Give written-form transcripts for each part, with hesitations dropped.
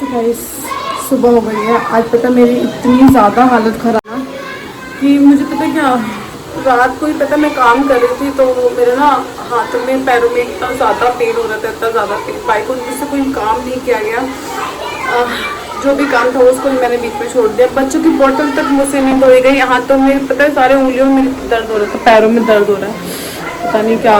तो गाइस सुबह हो गई है। आज पता मेरी इतनी ज़्यादा हालत ख़राब है कि मुझे पता क्या, रात को ही पता मैं काम कर रही थी तो मेरे ना हाथों में पैरों में इतना ज़्यादा पेन हो रहा था, इतना ज़्यादा पेन। भाई को जिससे कोई काम नहीं किया गया, जो भी काम था उसको मैंने बीच में छोड़ दिया। बच्चों की बोतल तक मुझसे नहीं धोई गई। हाथों में पता है सारे उंगलियों में दर्द हो रहा था, पैरों में दर्द हो रहा है, पता नहीं क्या।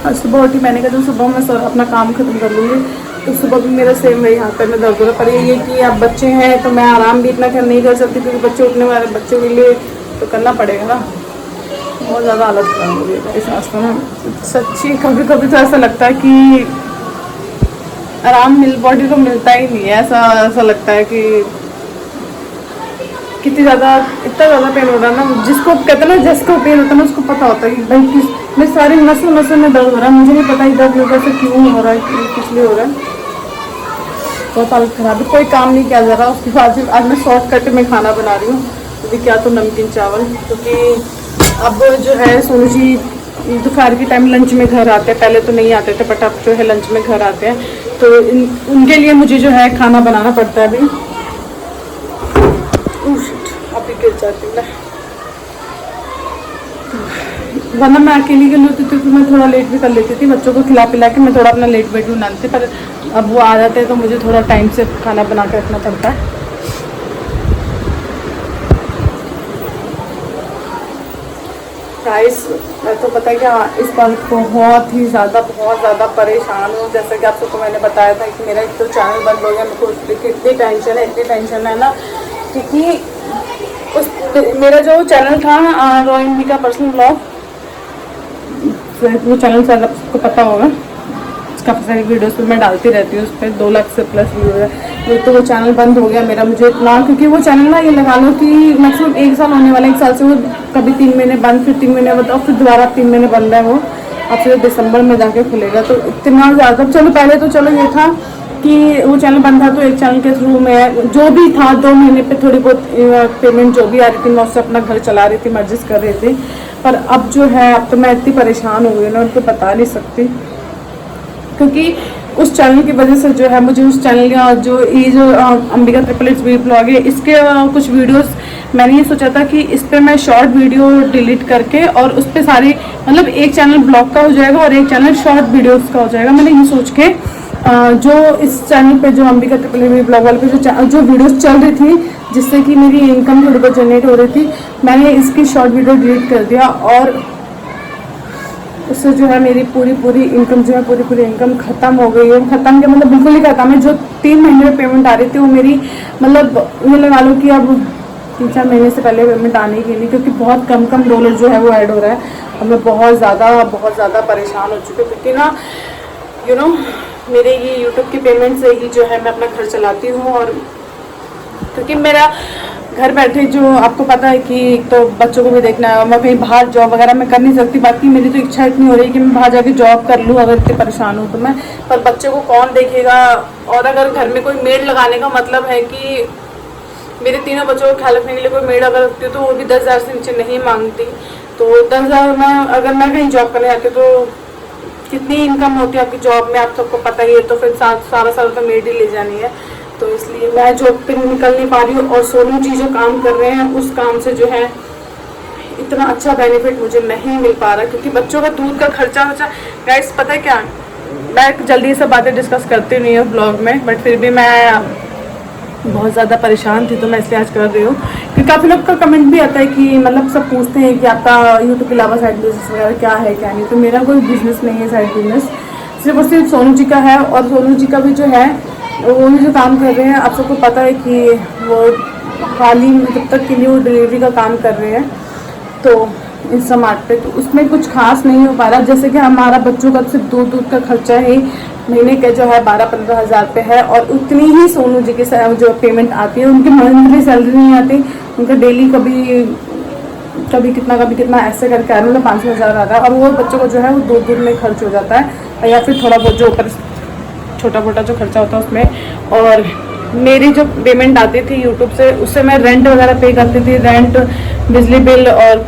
और सुबह उठी, मैंने कहा तो सुबह मैं अपना काम ख़त्म कर लूँगी। तो सुबह भी मेरा सेम वही हाथ पैर में दर्द हो रहा है। पर ये कि अब बच्चे हैं तो मैं आराम भी इतना नहीं कर सकती, क्योंकि बच्चे उठने वाले, बच्चों के लिए तो करना पड़ेगा ना। बहुत ज़्यादा हालत ख़राब हो रही है इस रास्ते में सच्ची। कभी कभी तो ऐसा लगता है कि आराम बॉडी को मिलता ही नहीं है। ऐसा लगता है कि कितनी ज़्यादा, इतना ज़्यादा पेन हो रहा है ना। जिसको कहते हैं ना, जिसको पेन होता है ना उसको पता होता है कि भाई मेरे सारे नसों में दर्द हो रहा है। मुझे नहीं पता ही दर्द वैसे क्यों हो रहा है, किस लिए हो रहा है। बहुत हालत ख़राब है, कोई काम नहीं किया जा रहा। उसके बाद आज मैं शॉर्टकट में खाना बना रही हूँ। अभी क्या तो नमकीन चावल, क्योंकि अब जो है सोनू जी दोपहर के टाइम लंच में घर आते हैं। पहले तो नहीं आते थे, बट अब जो है लंच में घर आते हैं, तो उनके लिए मुझे जो है खाना बनाना पड़ता है अभी। अभी गिर जाती हूँ वरना मैं अकेली के लिए होती थी तो मैं थोड़ा लेट भी कर लेती थी। बच्चों को खिला पिला के मैं थोड़ा अपना लेट वेट भी बनाती थी, पर अब वो आ जाते हैं तो मुझे थोड़ा टाइम से खाना बना के रखना पड़ता है। गाइस मैं तो पता है क्या, इस बार बहुत ज़्यादा परेशान हूँ। जैसे कि आप सबको मैंने बताया था कि मेरा एक तो चैनल बंद हो गया। मेरे को इतनी टेंशन है ना, क्योंकि उस मेरा जो चैनल था रोहिणी का पर्सनल ब्लॉग, वो चैनल से आपको पता होगा, काफ़ी सारी वीडियोस पे मैं डालती रहती हूँ। उस पर 2 लाख से प्लस व्यू है। तो वो चैनल बंद हो गया मेरा। मुझे इतना, क्योंकि वो चैनल ना, ये लगा लो कि मैक्सिमम 1 साल होने वाला, 1 साल से वो कभी 3 महीने बंद, फिर 3 महीने बंद, और फिर दोबारा 3 महीने बंद है वो। अब फिर दिसंबर में जाके खुलेगा। तो इतना ज़्यादा, चलो पहले तो चलो ये था कि वो चैनल बंद था तो एक चैनल के थ्रू में जो भी था 2 महीने पे थोड़ी बहुत पेमेंट जो भी आ रही थी मैं उससे अपना घर चला रही थी, मैं एडजस्ट कर रही थी। पर अब जो है, अब तो मैं इतनी परेशान हो गई ना, उनको बता नहीं सकती। क्योंकि उस चैनल की वजह से जो है मुझे उस चैनल का जो अंबिका ट्रिपल एट्स वी ब्लॉग है, इसके कुछ वीडियोस मैंने ये सोचा था कि इस पर मैं शॉर्ट वीडियो डिलीट करके और उस पर सारी, मतलब एक चैनल ब्लॉग का हो जाएगा और एक चैनल शॉर्ट वीडियोस का हो जाएगा। मैंने ये सोच के जो इस चैनल पे, जो अंबिका ट्रिपल एट्स वी ब्लॉग वाले पे जो वीडियोस चल रही थी, जिससे कि मेरी इनकम थोड़ी बहुत जनरेट हो रही थी, मैंने इसकी शॉर्ट वीडियो डिलीट कर दिया। और उससे जो है मेरी पूरी इनकम जो है, पूरी इनकम ख़त्म हो गई है। ख़त्म के मतलब बिल्कुल ही ख़त्म है। जो 3 महीने में पेमेंट आ रही थी वो मेरी, मतलब ये लगा लो कि अब 3-4 महीने से पहले पेमेंट आने के लिए, क्योंकि बहुत कम डॉलर जो है वो ऐड हो रहा है। अब मैं बहुत ज़्यादा परेशान हो चुकी हूँ, क्योंकि ना मेरे ये यूट्यूब की पेमेंट से ही जो है मैं अपना घर चलाती हूँ। और क्योंकि मेरा घर बैठे, जो आपको पता है कि तो बच्चों को भी देखना है, मैं कहीं बाहर जॉब वगैरह मैं कर नहीं सकती। बाकी मेरी तो इच्छा इतनी हो रही है कि मैं बाहर जाके जॉब कर लूँ, अगर इतनी परेशान हूँ तो मैं। पर बच्चों को कौन देखेगा, और अगर घर में कोई मेड लगाने का मतलब है कि मेरे तीनों बच्चों को ख्याल रखने के लिए कोई मेड अगर रखती हूँ तो वो भी 10,000 से नीचे नहीं मांगती। तो 10,000 में अगर मैं कहीं जॉब करने जाती तो कितनी इनकम होती है आपकी जॉब में, आप सबको पता ही है। तो फिर सारा साल तो मेड ही ले जानी है। तो इसलिए मैं जॉब पे निकल नहीं पा रही हूँ। और सोनू जी जो काम कर रहे हैं उस काम से जो है इतना अच्छा बेनिफिट मुझे नहीं मिल पा रहा, क्योंकि बच्चों का दूध का खर्चा गाइस पता है क्या, मैं जल्दी से बातें डिस्कस करती नहीं हूँ ब्लॉग में, बट फिर भी मैं बहुत ज़्यादा परेशान थी तो मैं इसलिए आज कर रही हूँ। क्योंकि काफ़ी लोग का कमेंट भी आता है कि मतलब सब पूछते हैं कि आपका यूट्यूब के अलावा साइड बिजनेस वगैरह क्या है क्या नहीं। तो मेरा कोई बिजनेस नहीं है साइड बिजनेस, सिर्फ और सिर्फ सोनू जी का है। और सोनू जी का भी जो है वो जो काम कर रहे हैं, आप सबको पता है कि वो हाल ही में जब तक के लिए वो डिलीवरी का काम कर रहे हैं तो इंस्टामार्ट पे, तो उसमें कुछ खास नहीं हो पा रहा। जैसे कि हमारा बच्चों का सिर्फ दूध का खर्चा ही महीने का जो है 12-15 हज़ार पे है। और उतनी ही सोनू जी की जो पेमेंट आती है, उनकी मंथली सैलरी नहीं आती, उनका डेली कभी कितना ऐसे करके आ रहा है, मतलब 500,000 आता है। और वो बच्चों को जो है वो दूध में खर्च हो जाता है, या फिर थोड़ा बहुत जो ऊपर छोटा मोटा जो खर्चा होता है उसमें। और मेरी जो पेमेंट आती थी यूट्यूब से, उससे मैं रेंट वगैरह पे करती थी, रेंट, बिजली बिल और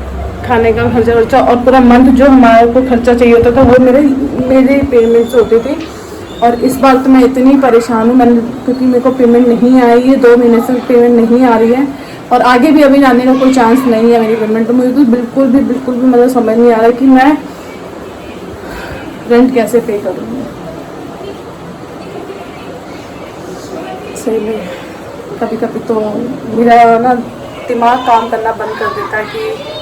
खाने का खर्चा, और पूरा मंथ जो हमारे को खर्चा चाहिए होता था वो मेरे पेमेंट से होती थी। और इस बार तो मैं इतनी परेशान हूँ, मैंने क्योंकि मेरे को पेमेंट नहीं आई है, 2 महीने से पेमेंट नहीं आ रही है और आगे भी अभी जाने का कोई चांस नहीं है मेरी पेमेंट। तो मुझे तो बिल्कुल भी मतलब समझ नहीं आ रहा कि मैं रेंट कैसे पे करूँगी। सही में कभी कभी तो मेरा ना दिमाग काम करना बंद कर देता है कि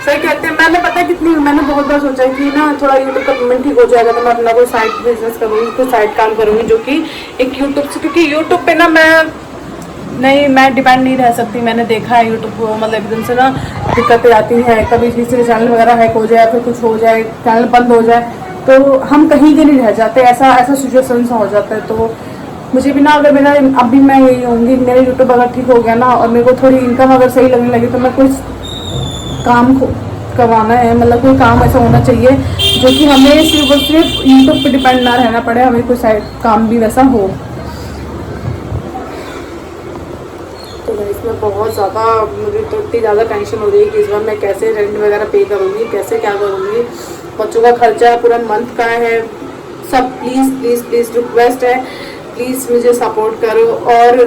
सही कहते हैं। मैंने बहुत बार सोचा कि ना थोड़ा यूट्यूब का पेमेंट ठीक हो जाएगा तो मैं अपना कोई साइड बिजनेस करूँगी, कोई साइड काम करूँगी जो कि एक यूट्यूब से, क्योंकि यूट्यूब पे ना मैं डिपेंड नहीं रह सकती। मैंने देखा है यूट्यूब को मतलब एकदम से ना दिक्कतें आती हैं, कभी किसी का चैनल वगैरह हैक हो जाए, फिर कुछ हो जाए, चैनल बंद हो जाए तो हम कहीं के नहीं रह जाते, ऐसा सिचुएशन हो जाता है। तो मुझे भी ना अगर मेरा अभी मैं यही होंगी, मेरा यूट्यूब अगर ठीक हो गया ना और मेरे को थोड़ी इनकम अगर सही लगने लगी तो मैं कुछ काम करवाना है, मतलब कोई काम ऐसा होना चाहिए जो कि हमें सिर्फ यूट्यूब पे डिपेंड ना रहना पड़े, हमें कोई साइड काम भी वैसा हो। तो इसमें बहुत ज़्यादा मुझे तो इतनी ज़्यादा टेंशन हो रही है कि इस बार मैं कैसे रेंट वगैरह पे करूँगी, कैसे क्या करूँगी, बच्चों का खर्चा पूरा मंथ का है सब। प्लीज़ रिक्वेस्ट है, प्लीज़ मुझे सपोर्ट करो और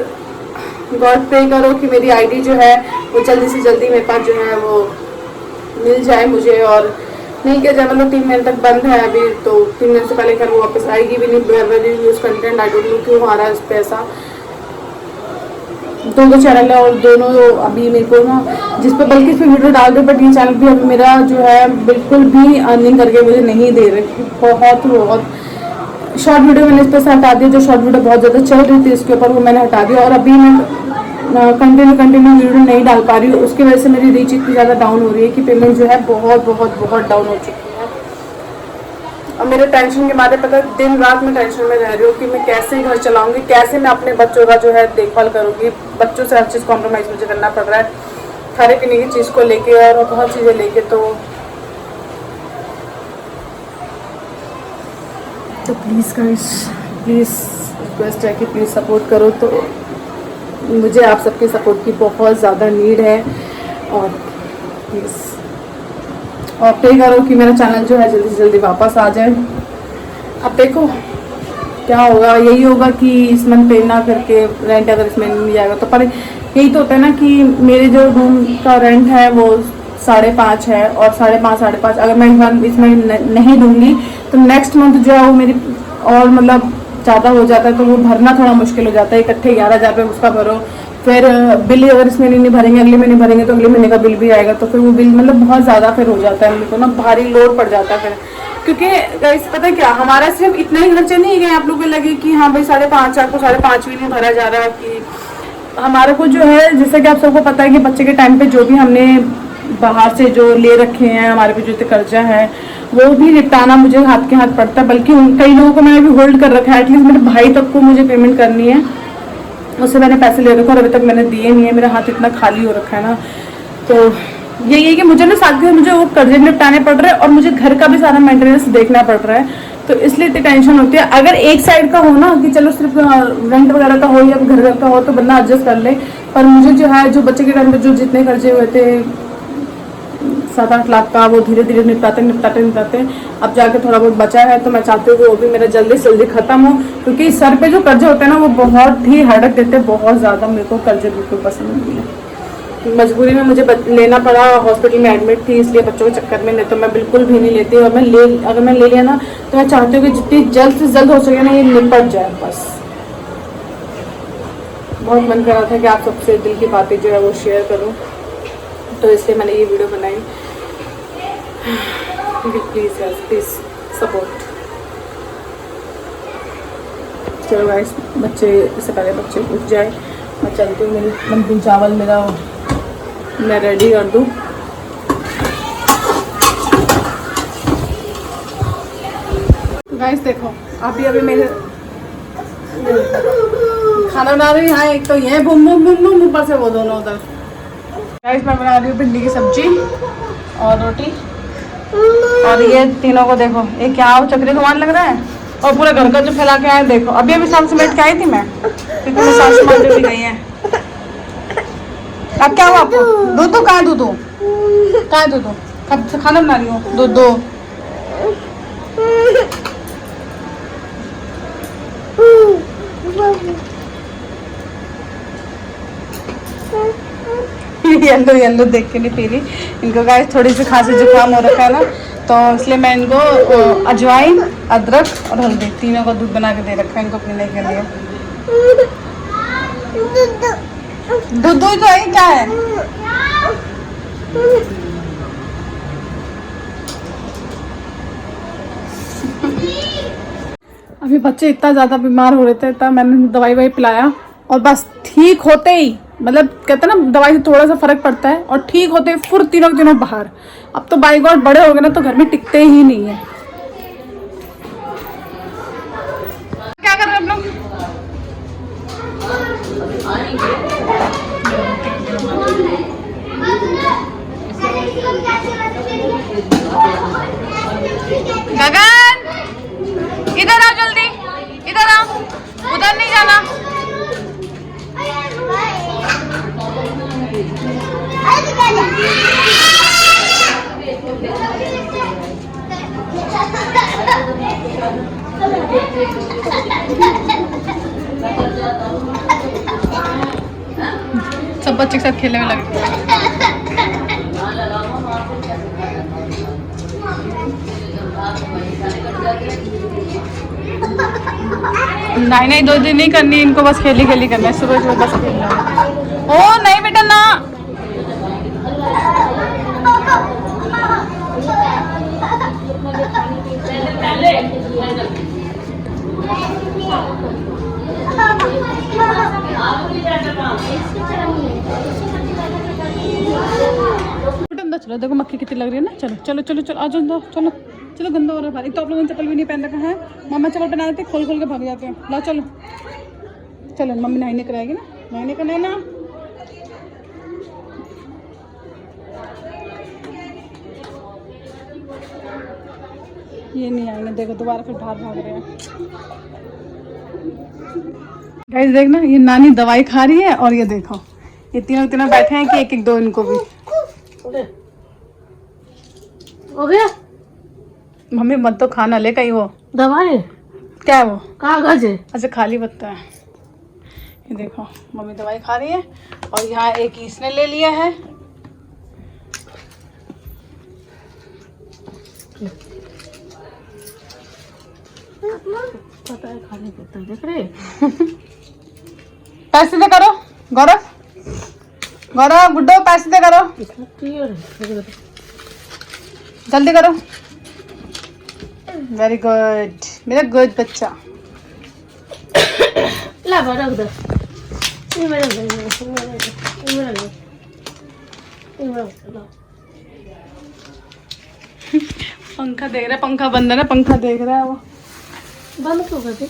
गॉड प्रे करो कि मेरी आईडी जो है वो जल्दी से जल्दी मेरे पास जो है वो मिल जाए मुझे, और मिल के जाए। मतलब 3 महीने तक बंद है अभी, तो 3 महीने से पहले खैर वो वापस आएगी भी नहीं। Very use content, I don't know क्यों आ रहा है इस पर ऐसा। 2 चैनल है और दोनों अभी मेरे को ना जिस पे बल्कि इस पर वीडियो डाल दो, बट ये चैनल भी अभी मेरा जो है बिल्कुल भी अर्निंग करके मुझे नहीं दे रहे। बहुत शॉर्ट वीडियो मैंने इस पर से हटा दिया, जो शॉर्ट वीडियो बहुत ज़्यादा चल रही थी इसके ऊपर वो मैंने हटा दिया, और अभी मैं कंटिन्यू वीडियो नहीं डाल पा रही हूँ। उसकी वजह से मेरी रीच इतनी ज़्यादा डाउन हो रही है कि पेमेंट जो है बहुत डाउन हो चुकी है। और मेरे टेंशन के मारे पता है दिन रात मैं टेंशन में रह रही हूँ कि मैं कैसे घर चलाऊंगी, कैसे मैं अपने बच्चों का जो है देखभाल करूँगी। बच्चों से हर चीज़ कॉम्प्रोमाइज़ मुझे करना पड़ रहा है, खाने पीने की चीज़ को लेके और बहुत चीज़ें लेके। तो प्लीज़ गाइस, प्लीज़ रिक्वेस्ट है कि प्लीज़ सपोर्ट करो। तो मुझे आप सबके सपोर्ट की बहुत ज़्यादा नीड है और प्लीज़ और पे करो कि मेरा चैनल जो है जल्दी से जल्दी वापस आ जाए। अब देखो क्या होगा, यही होगा कि इस मंथ पे ना करके रेंट अगर इसमें नहीं जाएगा तो, पर यही तो होता है ना कि मेरे जो रूम का रेंट है वो 5.5 है, और 5.5 अगर मैं इसमें नहीं दूंगी तो नेक्स्ट मंथ जो है वो मेरी और मतलब ज़्यादा हो जाता है, तो वो भरना थोड़ा मुश्किल हो जाता है। इकट्ठे 11,000 रुपये उसका भरो, फिर बिल अगर इसमें नहीं भरेंगे, अगले महीने भरेंगे तो अगले महीने का बिल भी आएगा, तो फिर वो बिल मतलब बहुत ज़्यादा फिर हो जाता है, मेरे को ना भारी लोड पड़ जाता है फिर। क्योंकि गाइस पता है क्या, हमारा सिर्फ इतना ही खर्चा नहीं है, आप लोगों को लगे कि हाँ भाई 5.5 आपको 5.5 भी नहीं भरा जा रहा है। कि हमारे को जो है, जैसे कि आप सबको पता है कि बच्चे के टाइम पे जो भी हमने बाहर से जो ले रखे हैं, हमारे पे जो इतने कर्जा है वो भी निपटाना मुझे हाथ के हाथ पड़ता है। बल्कि कई लोगों को मैंने भी होल्ड कर रखा है, एटलीस्ट मेरे भाई तक को मुझे पेमेंट करनी है, उससे मैंने पैसे ले रखे और अभी तक मैंने दिए नहीं है। मेरा हाथ इतना खाली हो रखा है ना, तो यही है कि मुझे ना साथ में मुझे वो कर्जे निपटाने पड़ रहे हैं और मुझे घर का भी सारा मेंटेनेंस देखना पड़ रहा है, तो इसलिए इतनी टेंशन होती है। अगर एक साइड का हो ना कि चलो सिर्फ रेंट वगैरह का हो या घर का हो तो बंदा एडजस्ट कर ले, पर मुझे जो है जो बच्चे के टाइम पे जो जितने कर्जे हुए थे 7-8 लाख का, वो धीरे धीरे निपटाते अब जाके थोड़ा बहुत बचा है, तो मैं चाहती हूँ कि वो भी मेरा जल्दी से जल्दी खत्म हो, क्योंकि सर पे जो कर्जे होते हैं ना वो बहुत ही हेडेक देते हैं, बहुत ज़्यादा। मेरे को कर्जे बिल्कुल पसंद नहीं है, मजबूरी में मुझे लेना पड़ा, हॉस्पिटल में एडमिट थी इसलिए बच्चों के चक्कर में, नहीं तो मैं बिल्कुल भी नहीं लेती। और अगर मैं ले लिया ना तो मैं चाहती हूँ कि जितनी जल्द से जल्द हो सके ना ये निपट जाए बस। बहुत मन कर रहा था कि आप सबसे दिल की बातें जो है वो शेयर करूँ, तो इसलिए मैंने ये वीडियो बनाई। Please support. चलो गाइस, बच्चे इससे पहले बच्चे उठ जाए, मैं चलती हूँ। मेरी नमकीन चावल मेरा मैं रेडी कर दूँ। गाइस देखो, अभी मेरे खाना बना रही है, एक तो ये बुम बुम बुम बुम ऊपर से वो दोनों उधर। गाइस मैं बना रही हूँ भिंडी की सब्जी और रोटी, और ये तीनों को देखो, ये क्या हो चक्री घुमान लग रहा है, और पूरा घर का जो फैला के आए देखो। अभी साल समेट के आई थी मैं, क्योंकि मैं साल समेट भी गई है। अब क्या हुआ आपको? दूध दो, कहाँ दूध दो, कहाँ दूध दो, कब से खाना बना रही हूँ, दूध दो। येलो येलो देख के नहीं पी रही। इनको गाइस थोड़ी सी खांसी जुकाम हो रखा है ना, तो इसलिए मैं इनको अजवाइन, अदरक और हल्दी तीनों का दूध बना के दे रखा है इनको पीने के लिए। दूध दूध तो है, क्या है? अभी बच्चे इतना ज़्यादा बीमार हो रहे थे, तब मैंने दवाई वाई पिलाया और बस ठीक होते ही, मतलब कहते हैं ना दवाई से थोड़ा सा फर्क पड़ता है, और ठीक होते ही फिर तीनों के तीनों बाहर। अब तो बाई गॉड बड़े हो गए ना, तो घर में टिकते ही नहीं है। क्या कर रहे हैं आप लोग? गगन इधर आओ जल्दी, इधर आओ, उधर नहीं जाना। सब बच्चे के साथ खेलने में लगे। नहीं नहीं, 2 दिन नहीं करनी इनको, बस खेली खेली करना है, सुबह सुबह बस खेलना है। ओ नहीं बेटा ना, अंदर चलो, देखो मक्खी कितनी लग रही है ना। चलो चलो चलो चलो आ जाओ, चलो चलो, गंदा हो रहा है भाई। तो आप लोगों ने चप्पल भी नहीं पहन रखा है, मम्मा चप्पल पहना देते, खोल खोल के भाग जाते हैं। ला चलो चलो, मम्मी नहाने कराएगी ना, नहाने का नहीं ना। ये नहीं आएंगे, देखो दोबारा फिर बाहर भाग रहे हैं। गाइस देखना, ये नानी दवाई खा रही है, और ये देखो ये तीनों तीनों बैठे हैं कि एक एक दो इनको भी हो गया। मम्मी मत तो खाना ले, कहीं वो दवाई क्या है, वो कागज है। अच्छा खाली पत्ता है। ये देखो मम्मी दवाई खा रही है, और यहाँ एक इसने ले लिया है। पता है खाली पत्ता, देख रहे पैसे दे करो गौरव, गौरव गुड्डो पैसे दे करो, जल्दी करो। वेरी गुड मेरा गुड बच्चा। ला रख दो, ये मेरा ये मेरा ये मेरा। पंखा देख रहा है, पंखा बंद है ना, पंखा देख रहा है वो। बंद क्यों कर दे?